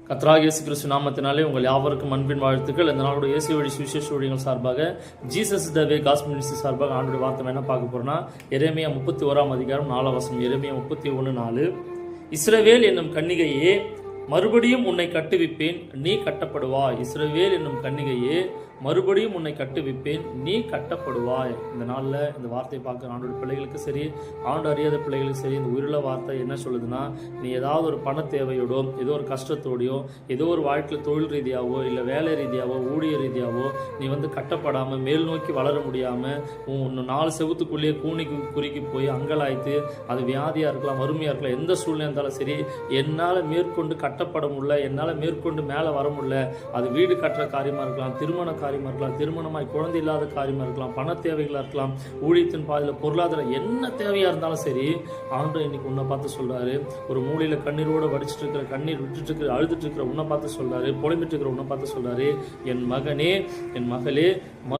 கர்த்தராகிய இயேசு கிறிஸ்து நாமத்தினாலே உங்கள் யாவருக்கும் அன்பின் வாழ்த்துக்கள். இந்த நாளோட இயேசு வழி சுவிசேஷ ஊழியர்கள் சார்பாக ஜீசஸ் த வே காஸ்பல் மினிஸ்ட்ரி சார்பாக ஆண்டோட வார்த்தை என்ன பார்க்க போறோம்னா, எரேமியா 31 4 வசனம். எரேமியா 31:4. இஸ்ரவேல் என்னும் கன்னிகையே, மறுபடியும் உன்னை கட்டுவிப்பேன், நீ கட்டப்படுவாய். இஸ்ரவேல் என்னும் கன்னிகையே, மறுபடியும் உன்னை கட்டுவிப்பேன், நீ கட்டப்படுவாய். இந்த நாளில் இந்த வார்த்தையை பார்க்குற ஆண்டோட பிள்ளைகளுக்கு சரி, ஆண்டு அறியாத பிள்ளைகளுக்கு சரி, இந்த உயிருள்ள வார்த்தை என்ன சொல்லுதுன்னா, நீ ஏதாவது ஒரு பண தேவையோடோ, ஏதோ ஒரு கஷ்டத்தோடையோ, ஏதோ ஒரு வாழ்க்கையில் தொழில் ரீதியாவோ, இல்லை வேலை ரீதியாவோ, ஊழிய ரீதியாவோ நீ கட்டப்படாமல், மேல் நோக்கி வளர முடியாமல், உன் 4 செவத்துக்குள்ளேயே கூனிக்கு குறுக்கி போய் அங்கலாய்த்து, அது வியாதியாக இருக்கலாம், வறுமையாக இருக்கலாம், எந்த சூழ்நிலை இருந்தாலும் சரி, என்னால் மேற்கொண்டு கட்டப்பட முடியல, என்னால் மேற்கொண்டு மேலே வர முடியல. அது வீடு கட்டுற காரியமாக இருக்கலாம், திருமண காரியமாக இருக்கலாம், திருமணமாய் குழந்தை இல்லாத காரியமாக இருக்கலாம், பண தேவைகளாக இருக்கலாம், ஊழியத்தின் பாதையில் பொருளாதாரம் என்ன தேவையாக இருந்தாலும் சரி, ஆண்டவர் இன்னைக்கு உன்னை பார்த்து சொல்றாரு. ஒரு மூலையில் கண்ணீரோடு வடிச்சிட்டு இருக்கிற, கண்ணீர் விட்டுட்டு இருக்கிற, அழுதுட்டு இருக்கிற உன்னை பார்த்து சொல்றாரு, புலம்பிட்டு இருக்கிற உன்னை பார்த்து சொல்றாரு, என் மகனே, என் மகளே,